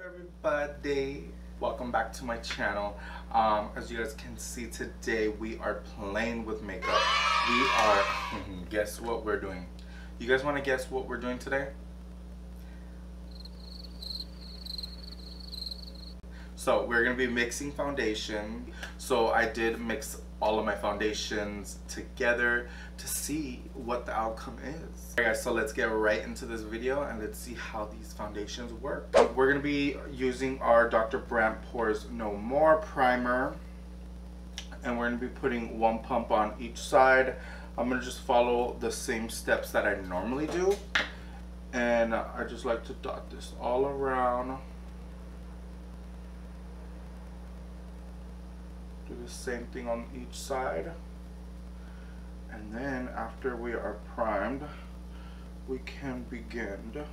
Everybody, welcome back to my channel. As you guys can see, today we are playing with makeup. We are guess what we're doing? You guys want to guess what we're doing today? So we're gonna be mixing foundation. So I did mix all of my foundations together to see what the outcome is. Alright guys, so let's get right into this video and let's see how these foundations work. We're gonna be using our Dr. Brandt Pores No More primer, and we're gonna be putting one pump on each side. I'm gonna just follow the same steps that I normally do, and I just like to dot this all around. Do the same thing on each side, and then after we are primed, we can begin.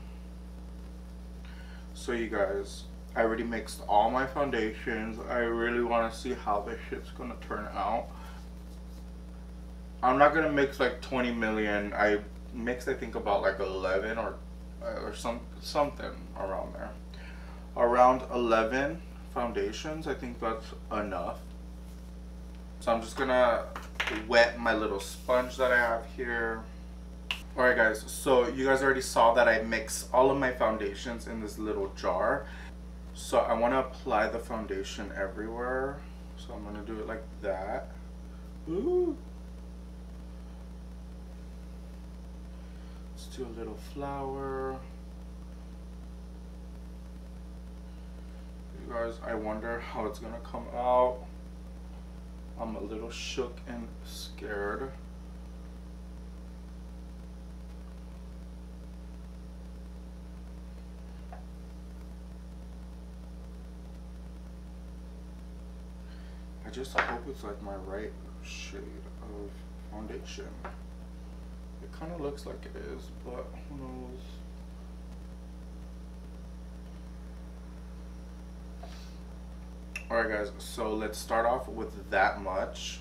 So you guys, I already mixed all my foundations. I really want to see how this shit's gonna turn out. I'm not gonna mix like 20 million. I mixed, I think, about like 11 or something around there. Around 11 foundations. I think that's enough. So I'm just gonna wet my little sponge that I have here. Alright guys, so you guys already saw that I mix all of my foundations in this little jar. So I want to apply the foundation everywhere. So I'm gonna do it like that. Ooh. Let's do a little flower. You guys, I wonder how it's gonna come out. I'm a little shook and scared. I just hope it's like my right shade of foundation. It kind of looks like it is, but who knows? Alright guys, so let's start off with that much.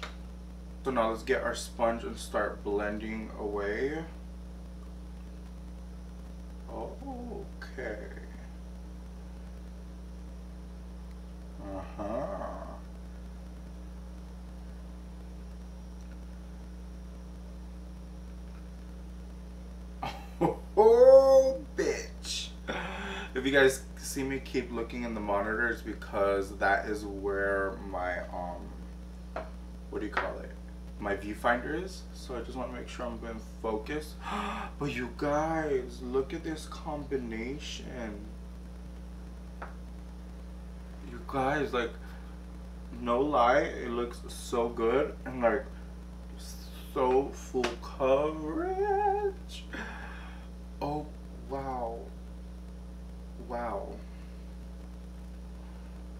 So now let's get our sponge and start blending away. Okay. Oh, bitch. If you guys see me keep looking in the monitors, because that is where my what do you call it, my viewfinder is. So I just want to make sure I'm in focus. But you guys, look at this combination. You guys, like, no lie, it looks so good and like so full coverage. Oh wow. Wow.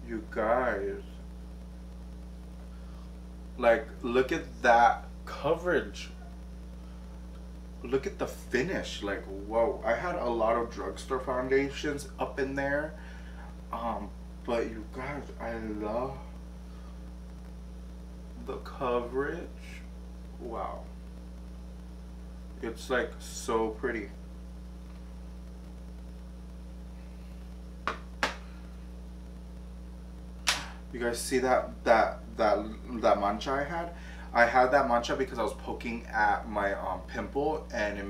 You guys, like, look at that coverage. Look at the finish. Like, whoa. I had a lot of drugstore foundations up in there. But you guys, I love the coverage. Wow. It's like so pretty. You guys see that mancha I had? I had that mancha because I was poking at my pimple, and it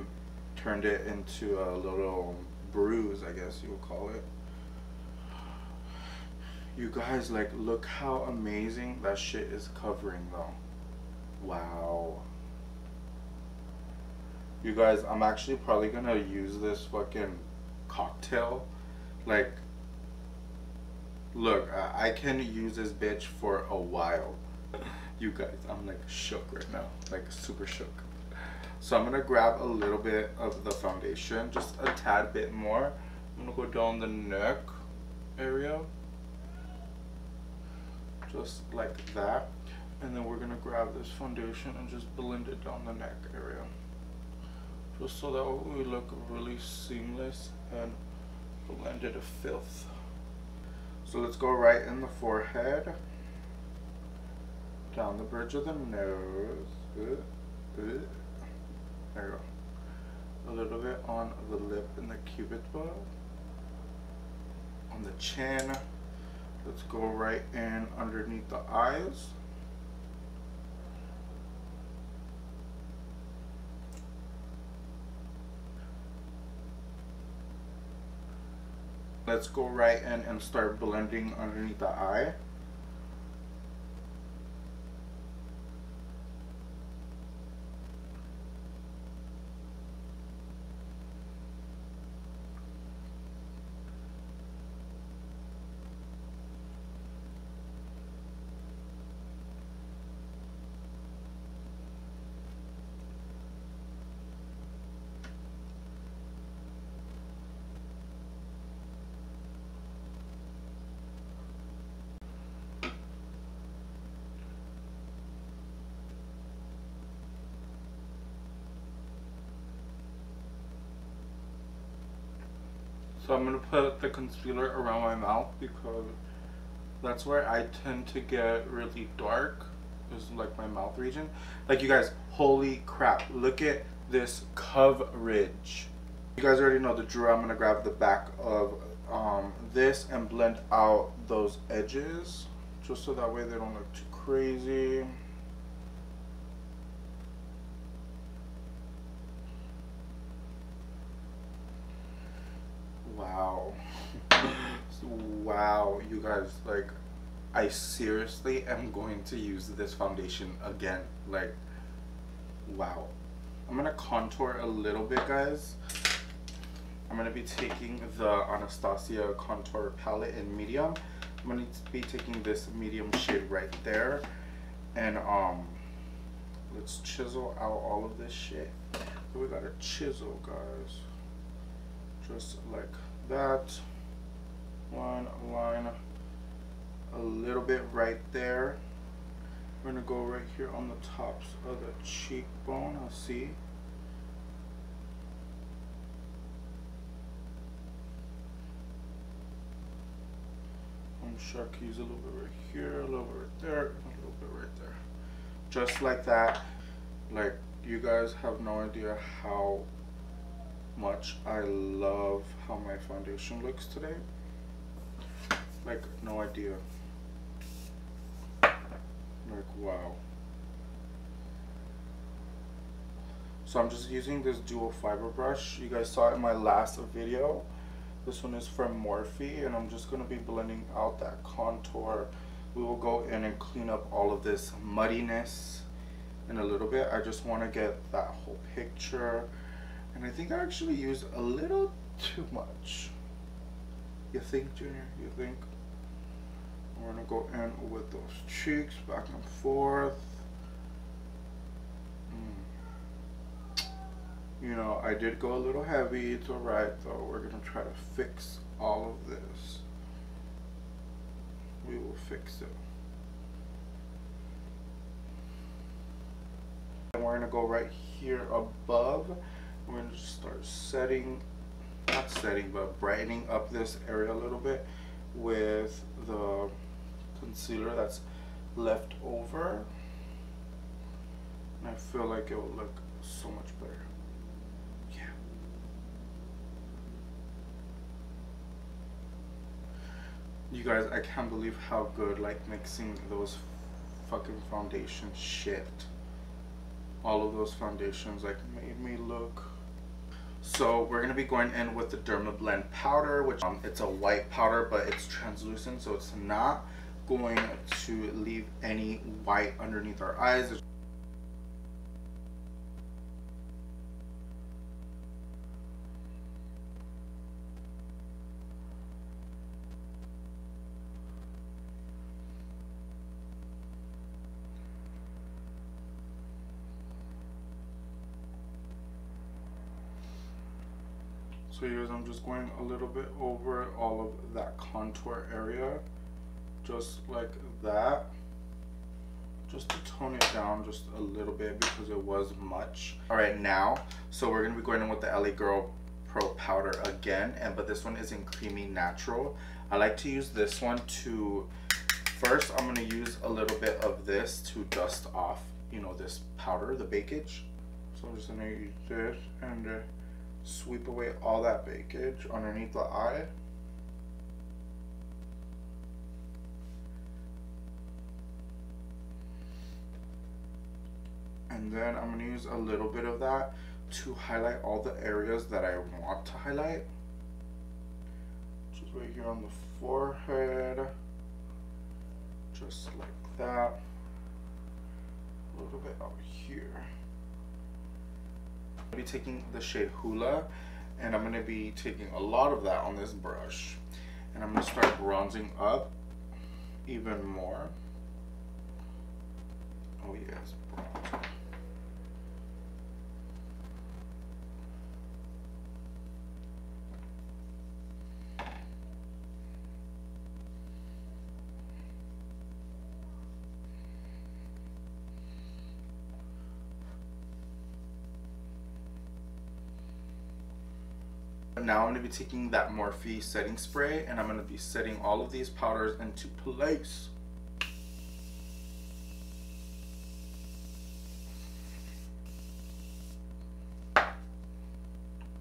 turned it into a little bruise, I guess you would call it. You guys, like, look how amazing that shit is covering though. Wow. You guys, I'm actually probably gonna use this fucking cocktail. Like, look, I can use this bitch for a while. You guys, I'm like shook right now, like super shook. So I'm gonna grab a little bit of the foundation, just a tad bit more. I'm gonna go down the neck area, just like that. And then we're gonna grab this foundation and just blend it down the neck area, just so that we look really seamless and blended of filth. So let's go right in the forehead, down the bridge of the nose. There you go. A little bit on the lip and the cupid bow, on the chin. Let's go right in underneath the eyes. Let's go right in and start blending underneath the eye. So I'm going to put the concealer around my mouth because that's where I tend to get really dark, is like my mouth region. Like, you guys, holy crap, look at this coverage. You guys already know the drill. I'm going to grab the back of this and blend out those edges just so that way they don't look too crazy. Wow. Wow, you guys, like, I seriously am going to use this foundation again. Like, wow. I'm gonna contour a little bit, guys. I'm gonna be taking the Anastasia contour palette in medium. I'm gonna be taking this medium shade right there, and let's chisel out all of this shit. So we gotta chisel, guys, just like that. One line, a little bit right there. We're gonna go right here on the tops of the cheekbone. I'll see. Shark keys a little bit right here, a little bit right there, and a little bit right there. Just like that. Like, you guys have no idea how much I love how my foundation looks today. Like, no idea. Like, wow. So I'm just using this dual fiber brush. You guys saw it in my last video. This one is from Morphe, and I'm just going to be blending out that contour. We will go in and clean up all of this muddiness in a little bit. I just want to get that whole picture, and I think I actually used a little too much. You think, Junior? You think? We're going to go in with those cheeks back and forth. You know, I did go a little heavy. It's alright though. We're going to try to fix all of this. We will fix it. And we're going to go right here above. We're going to start setting, not setting, but brightening up this area a little bit with the concealer that's left over. And I feel like it will look so much better. You guys, I can't believe how good, like, mixing those fucking foundation shit. All of those foundations, like, made me look. So we're gonna be going in with the Dermablend powder, which it's a white powder, but it's translucent, so it's not going to leave any white underneath our eyes. So you guys, I'm just going a little bit over all of that contour area, just like that, just to tone it down just a little bit because it was much. All right, now, so we're gonna be going in with the LA Girl Pro powder again, but this one is in Creamy Natural. I like to use this one to, first I'm gonna use a little bit of this to dust off, you know, this powder, the bakage. So I'm just gonna use this and sweep away all that bakage underneath the eye. And then I'm going to use a little bit of that to highlight all the areas that I want to highlight. Just right here on the forehead. Just like that. A little bit out here. I'm going to be taking the shade Hula, and I'm going to be taking a lot of that on this brush. And I'm going to start bronzing up even more. Oh yes, bronze. Now I'm going to be taking that Morphe setting spray, and I'm going to be setting all of these powders into place.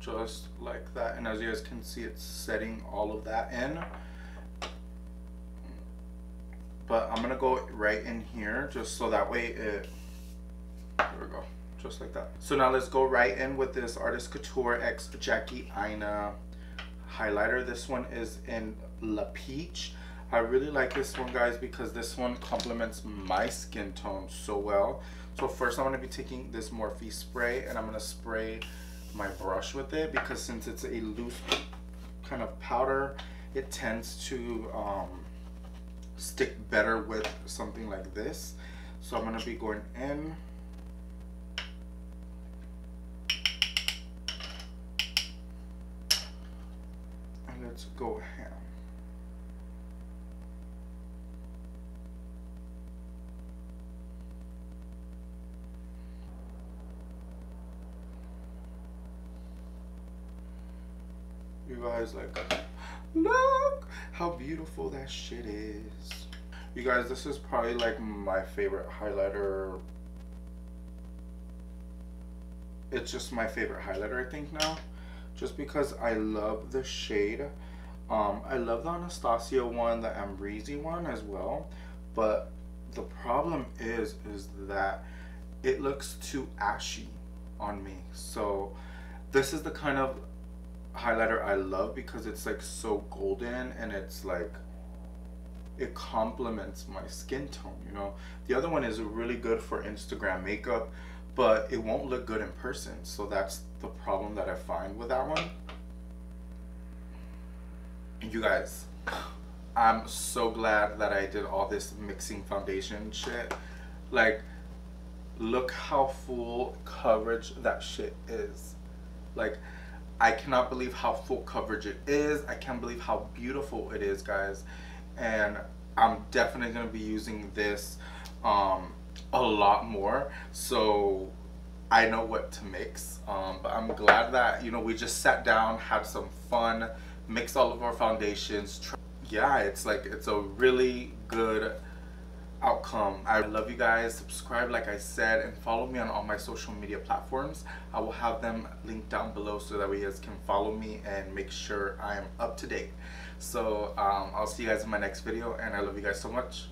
Just like that, and as you guys can see, it's setting all of that in. But I'm going to go right in here just so that way it, there we go. Just like that. So now let's go right in with this Artist Couture X Jackie Aina highlighter. This one is in La Peach. I really like this one, guys, because this one complements my skin tone so well. So first I'm going to be taking this Morphe spray, and I'm going to spray my brush with it, because since it's a loose kind of powder, it tends to stick better with something like this. So I'm going to be going in. Let's go ham. You guys, like, look how beautiful that shit is. You guys, this is probably like my favorite highlighter. It's just my favorite highlighter, I think, now. Just because I love the shade. I love the Anastasia one, the Ambreezy one as well. But the problem is that it looks too ashy on me. So this is the kind of highlighter I love, because it's like so golden, and it's like, it complements my skin tone, you know. The other one is really good for Instagram makeup, but it won't look good in person. So that's the problem that I find with that one. And you guys, I'm so glad that I did all this mixing foundation shit. Like, look how full coverage that shit is. Like, I cannot believe how full coverage it is. I can't believe how beautiful it is, guys. And I'm definitely going to be using this a lot more, so I know what to mix. But I'm glad that, you know, we just sat down, had some fun, mixed all of our foundations. Yeah, it's like, it's a really good outcome. I love you guys. Subscribe, like I said, and follow me on all my social media platforms. I will have them linked down below so that you guys can follow me and make sure I am up to date. So I'll see you guys in my next video, and I love you guys so much.